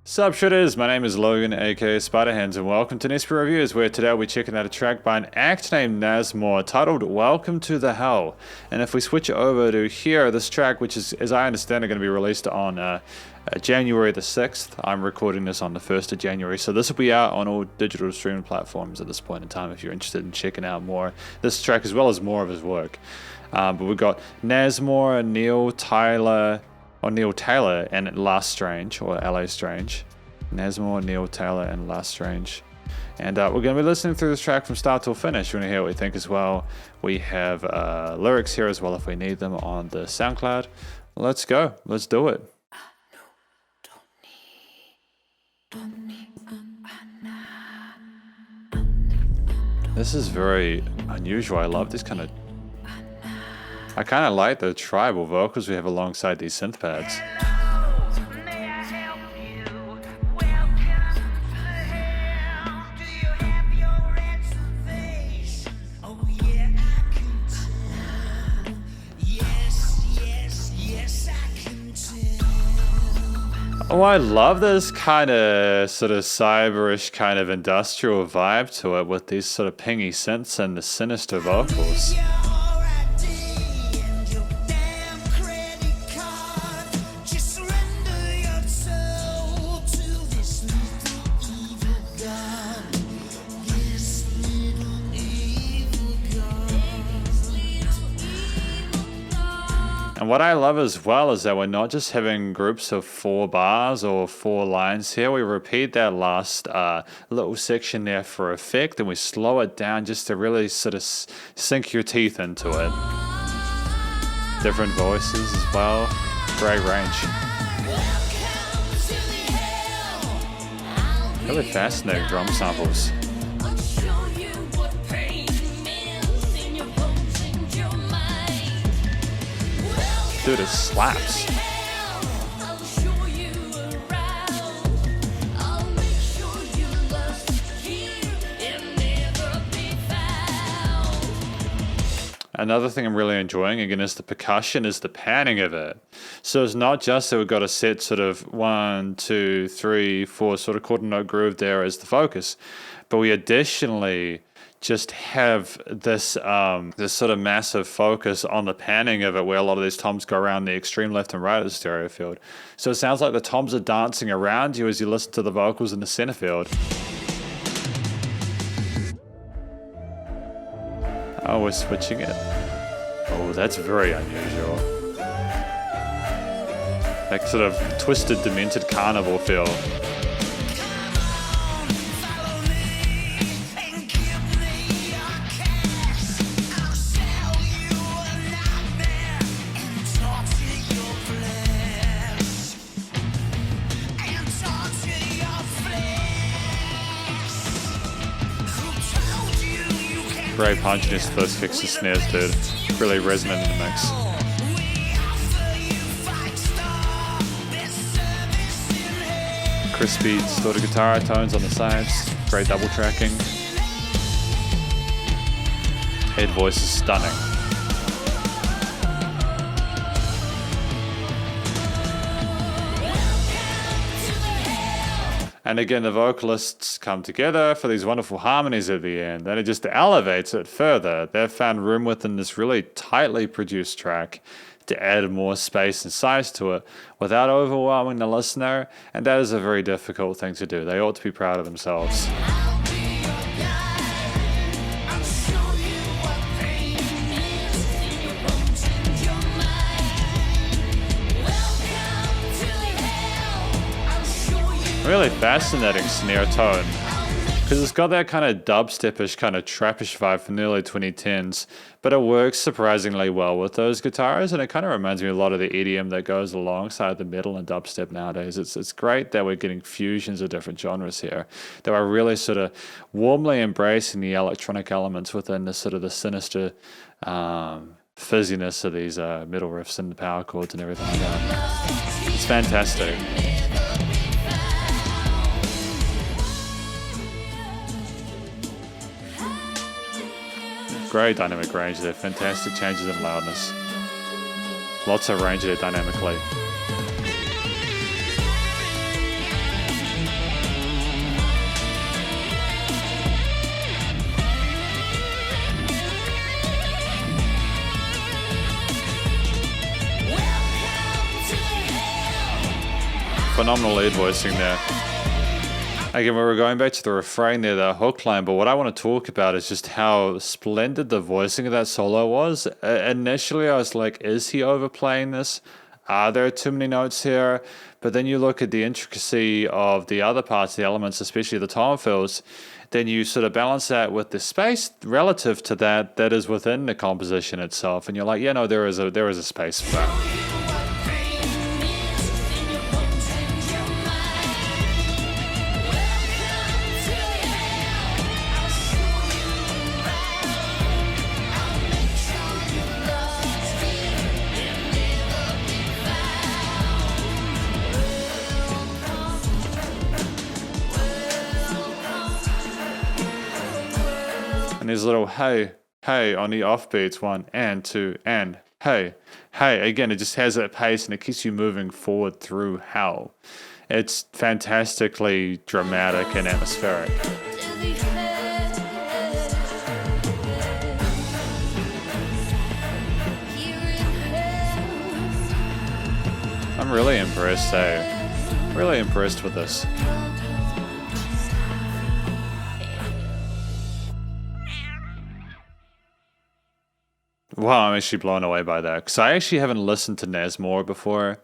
Sup Shredders, my name is Logan aka Spiderhands and welcome to SP Reviews, where today we'll be checking out a track by an act named nasmore titled Welcome to the Hell. And if we switch over to here, this track, which is, as I understand, going to be released on January the 6th. I'm recording this on the 1st of January, so this will be out on all digital streaming platforms at this point in time if you're interested in checking out more this track as well as more of his work. But we've got nasmore, Neil Taylor, and Last Strange, or LA Strange. nasmore, Neil Taylor, and Last Strange. And we're going to be listening through this track from start till finish. We're going to hear what we think as well. We have lyrics here as well if we need them on the SoundCloud. Let's go. Let's do it. This is very unusual. I love this kind of... I kind of like the tribal vocals we have alongside these synth pads. Oh, I love this kind of sort of cyberish kind of industrial vibe to it with these sort of pingy synths and the sinister vocals. And what I love as well is that we're not just having groups of 4 bars or 4 lines here. We repeat that last little section there for effect, and we slow it down just to really sort of sink your teeth into it. Different voices as well. Great range. Really fascinating drum samples. Dude, it slaps. Another thing I'm really enjoying, again, is the percussion, is the panning of it. So it's not just that we've got a set sort of 1, 2, 3, 4 sort of quarter note groove there as the focus, but we additionally just have this this sort of massive focus on the panning of it, where a lot of these toms go around the extreme left and right of the stereo field. So it sounds like the toms are dancing around you as you listen to the vocals in the center field. Oh, we're switching it. Oh, that's very unusual. That sort of twisted, demented carnival feel. Great punch in his first kicks and snares, dude. Really resonant in the mix. Crispy sort of guitar tones on the sides. Great double tracking. Head voice is stunning. And again, the vocalists come together for these wonderful harmonies at the end, and it just elevates it further. They've found room within this really tightly produced track to add more space and size to it without overwhelming the listener, and that is a very difficult thing to do. They ought to be proud of themselves. Really fascinating snare tone, because it's got that kind of dubstep-ish, kind of trappish vibe from the early 2010s, but it works surprisingly well with those guitars, and it kind of reminds me a lot of the EDM that goes alongside the metal and dubstep nowadays. It's great that we're getting fusions of different genres here, that are really sort of warmly embracing the electronic elements within the sort of the sinister fizziness of these middle riffs and the power chords and everything like that. It's fantastic. Great dynamic range there, fantastic changes in loudness. Lots of range there dynamically. phenomenal lead voicing there. Again, we were going back to the refrain there, the hook line, but what I want to talk about is just how splendid the voicing of that solo was. Initially, I was like, is he overplaying this? Are there too many notes here? But then you look at the intricacy of the other parts, the elements, especially the tom fills, then you sort of balance that with the space relative to that is within the composition itself. And you're like, yeah, no, there is a space for that. And these little hey on the offbeats, 1 and 2 and hey. Again, it just has that pace and it keeps you moving forward through hell. It's fantastically dramatic and atmospheric. I'm really impressed, Really impressed with this. Wow, I'm actually blown away by that, because I actually haven't listened to nasmore before.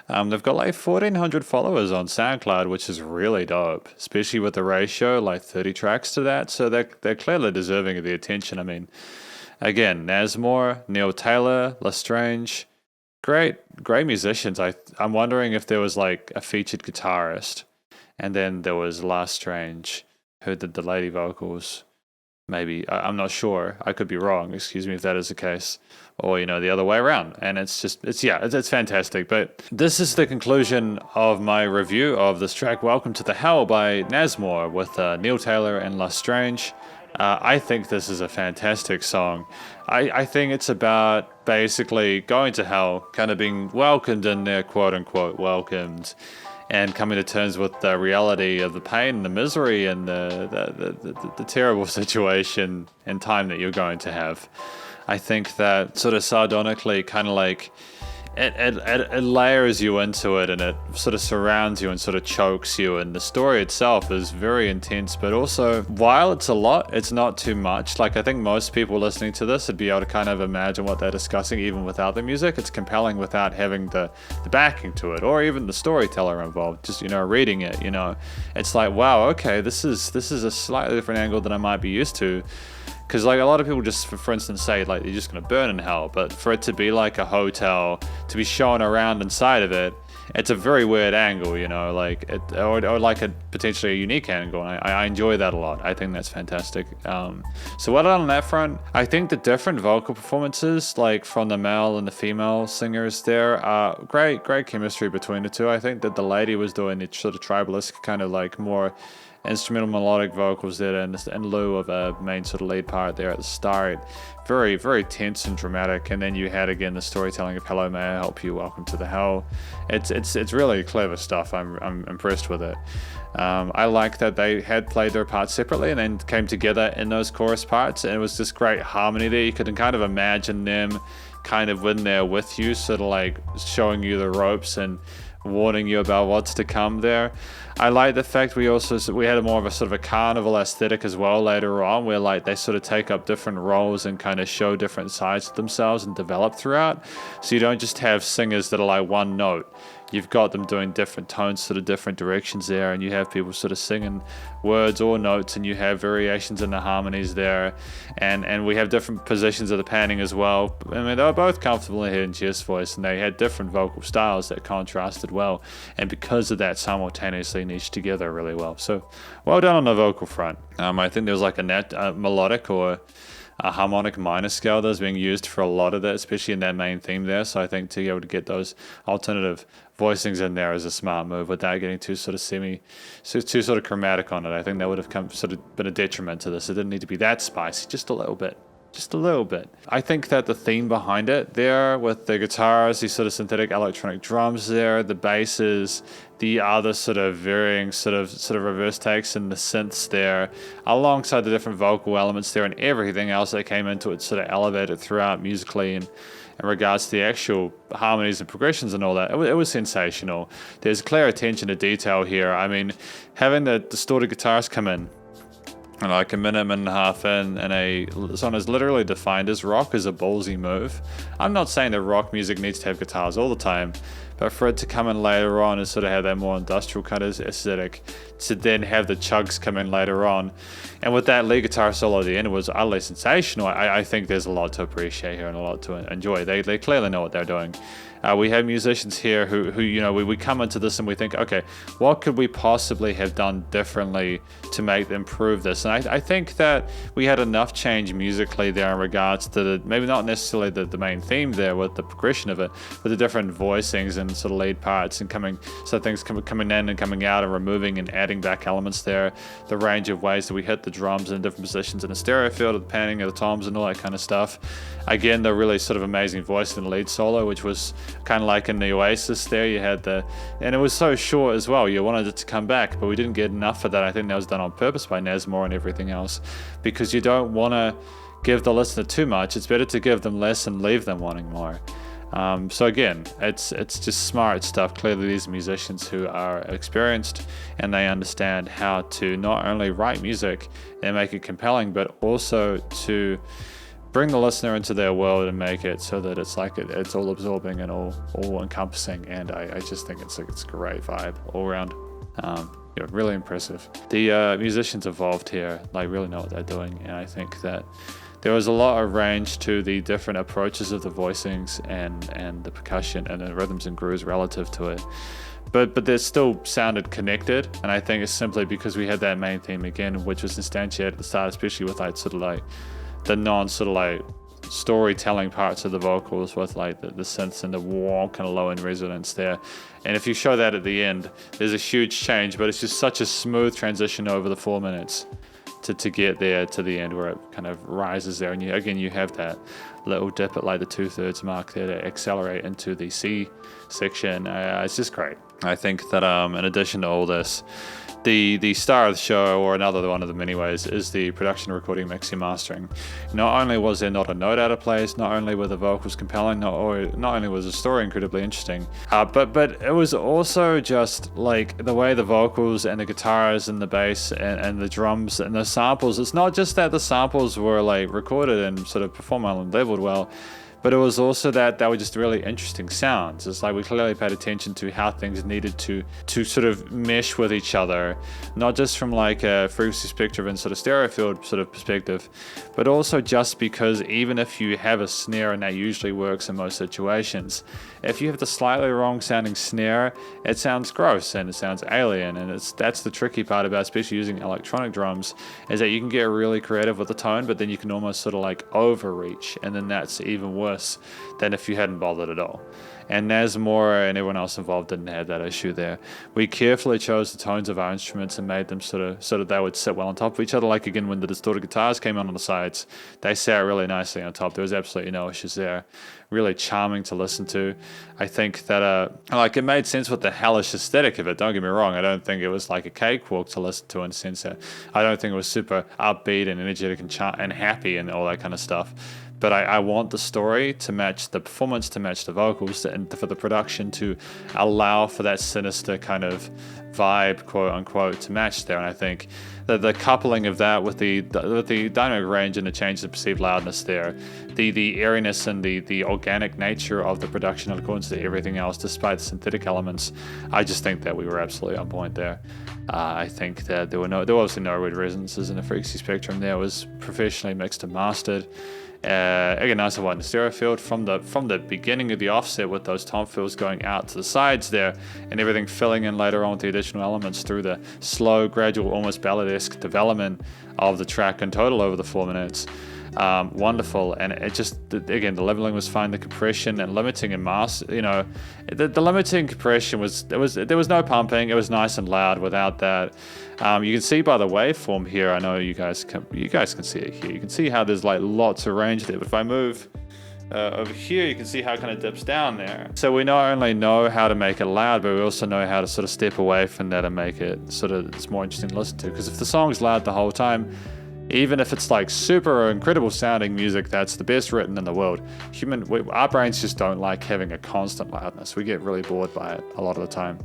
They've got like 1,400 followers on SoundCloud, which is really dope, especially with the ratio, like 30 tracks to that, so they're clearly deserving of the attention. I mean, again, nasmore, Neil Taylor, Lestrange, great musicians. I'm wondering if there was like a featured guitarist, and then there was Lestrange, who did the lady vocals. Maybe, I'm not sure. I could be wrong. Excuse me if that is the case. Or, the other way around. And it's fantastic. But this is the conclusion of my review of this track, Welcome to the Hell by nasmore with Neil Taylor and Lestrange. I think this is a fantastic song. I think it's about basically going to hell, kind of being welcomed in there, quote unquote, welcomed, and coming to terms with the reality of the pain and the misery and the terrible situation and time that you're going to have. I think that sort of sardonically kind of like it layers you into it, and it sort of surrounds you and sort of chokes you, and the story itself is very intense, but also while it's a lot, it's not too much. Like, I think most people listening to this would be able to kind of imagine what they're discussing even without the music. It's compelling without having the backing to it, or even the storyteller involved, just reading it. It's like, wow, okay, this is a slightly different angle than I might be used to. Because like a lot of people just, for instance, say like you're just going to burn in hell, but for it to be like a hotel, to be shown around inside of it, it's a very weird angle, like it, or like a potentially a unique angle. And I enjoy that a lot. I think that's fantastic. So well done on that front. I think the different vocal performances, like from the male and the female singers, there are great chemistry between the two. I think that the lady was doing the sort of tribalist kind of like more instrumental melodic vocals there in lieu of a main sort of lead part there at the start. Very, very tense and dramatic. And then you had again the storytelling of Hello, May I Help You, Welcome to the Hell. It's really clever stuff. I'm impressed with it. I like that they had played their parts separately and then came together in those chorus parts, and it was this great harmony there. You could kind of imagine them kind of in there with you, sort of like showing you the ropes and warning you about what's to come there. I like the fact we had more of a sort of a carnival aesthetic as well later on, where like they sort of take up different roles and kind of show different sides of themselves and develop throughout. So you don't just have singers that are like one note. You've got them doing different tones, sort of different directions there, and you have people sort of singing words or notes, and you have variations in the harmonies there, and we have different positions of the panning as well. I mean, they were both comfortable in hearing Jeff's voice, and they had different vocal styles that contrasted well, and because of that, simultaneously niched together really well. So, well done on the vocal front. I think there was like a melodic or a harmonic minor scale that was being used for a lot of that, especially in that main theme there. So I think to be able to get those alternative voicings in there is a smart move without getting too sort of chromatic on it. I think that would have been a detriment to this. It didn't need to be that spicy, just a little bit. I think that the theme behind it there with the guitars, these sort of synthetic electronic drums there, the basses, the other sort of varying sort of reverse takes and the synths there, alongside the different vocal elements there and everything else that came into it, sort of elevated throughout musically in regards to the actual harmonies and progressions and all that. It was sensational. There's clear attention to detail here. I mean, having the distorted guitars come in like a minute and a half in, and a song is literally defined as rock is a ballsy move. I'm not saying that rock music needs to have guitars all the time, but for it to come in later on and sort of have that more industrial kind of aesthetic, to then have the chugs come in later on, and with that lead guitar solo at the end, it was utterly sensational. I think there's a lot to appreciate here and a lot to enjoy. They clearly know what they're doing. We have musicians here who you know, we come into this and we think, okay, what could we possibly have done differently to make them improve this? And I think that we had enough change musically there in regards to maybe not necessarily the main theme there with the progression of it, but the different voicings and sort of lead parts and coming in and coming out and removing and adding back elements there, the range of ways that we hit the drums in different positions in a stereo field, the panning of the toms and all that kind of stuff. Again, the really sort of amazing voice in the lead solo, which was kind of like in the Oasis there, you had and it was so short as well, you wanted it to come back, but we didn't get enough of that. I think that was done on purpose by nasmore and everything else, because you don't want to give the listener too much. It's better to give them less and leave them wanting more. So again, it's just smart stuff. Clearly these musicians who are experienced and they understand how to not only write music and make it compelling, but also to bring the listener into their world and make it so that it's like it's all absorbing and all encompassing. And I just think it's a great vibe all around. Yeah, really impressive. The musicians involved here like really know what they're doing, and I think that there was a lot of range to the different approaches of the voicings and the percussion and the rhythms and grooves relative to it. But they still sounded connected, and I think it's simply because we had that main theme again, which was instantiated at the start, especially with like sort of like the non sort of like storytelling parts of the vocals with like the synths and the warm kind of low end resonance there. And if you show that at the end, there's a huge change, but it's just such a smooth transition over the 4 minutes to get there to the end where it kind of rises there. And you have that little dip at like the 2/3 mark there to accelerate into the C section. It's just great. I think that in addition to all this, the star of the show, or another one of them anyways, is the production, recording, mixing, mastering. Not only was there not a note out of place, not only were the vocals compelling, not only was the story incredibly interesting, but it was also just like the way the vocals and the guitars and the bass and the drums and the samples. It's not just that the samples were like recorded and sort of performed well and leveled well, but it was also that they were just really interesting sounds. It's like we clearly paid attention to how things needed to sort of mesh with each other, not just from like a frequency spectrum and sort of stereo field sort of perspective, but also just because even if you have a snare, and that usually works in most situations, if you have the slightly wrong sounding snare, it sounds gross and it sounds alien. And that's the tricky part about especially using electronic drums, is that you can get really creative with the tone, but then you can almost sort of like overreach, and then that's even worse than if you hadn't bothered at all. And nasmore and everyone else involved didn't have that issue there. We carefully chose the tones of our instruments and made them sort of they would sit well on top of each other. Like again, when the distorted guitars came on the sides, they sat really nicely on top. There was absolutely no issues there. Really charming to listen to. I think that like it made sense with the hellish aesthetic of it. Don't get me wrong. I don't think it was like a cakewalk to listen to in the sense that I don't think it was super upbeat and energetic and happy and all that kind of stuff. But I want the story to match the performance, to match the vocals, and for the production to allow for that sinister kind of vibe, quote unquote, to match there. And I think that the coupling of that with the dynamic range and the change in perceived loudness there, the airiness and the organic nature of the production in accordance to everything else, despite the synthetic elements, I just think that we were absolutely on point there. I think that there were obviously no weird resonances in the frequency spectrum. There was professionally mixed and mastered. Again, nice and wide in the stereo field from the beginning of the offset, with those tom fills going out to the sides there, and everything filling in later on with the additional elements through the slow, gradual, almost balladesque development of the track in total over the 4 minutes. Wonderful. And it just, again, the leveling was fine. The compression and limiting and master, the limiting compression there was no pumping. It was nice and loud without that. You can see by the waveform here, I know you guys can see it here. You can see how there's like lots of range there. But if I move over here, you can see how it kind of dips down there. So we not only know how to make it loud, but we also know how to sort of step away from that and make it sort of, it's more interesting to listen to. Because if the song's loud the whole time, Even if it's like super incredible sounding music that's the best written in the world, our brains just don't like having a constant loudness. We get really bored by it a lot of the time.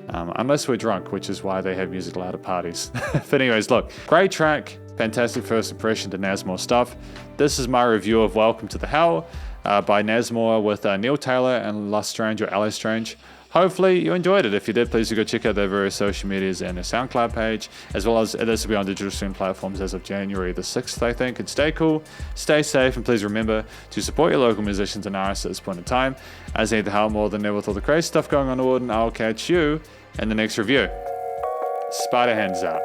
Unless we're drunk, which is why they have music loud at parties. But anyways, look, great track, fantastic first impression to nasmore stuff. This is my review of Welcome to the Hell by nasmore with Neil Taylor and Lestrange or Alestrange. Hopefully you enjoyed it. If you did, please do go check out their various social medias and their SoundCloud page, as well as this will be on digital stream platforms as of January the 6th, I think. And stay cool, stay safe, and please remember to support your local musicians and artists at this point in time, as they need the help more than ever with all the crazy stuff going on in the world, and I'll catch you in the next review. Spiderhands out.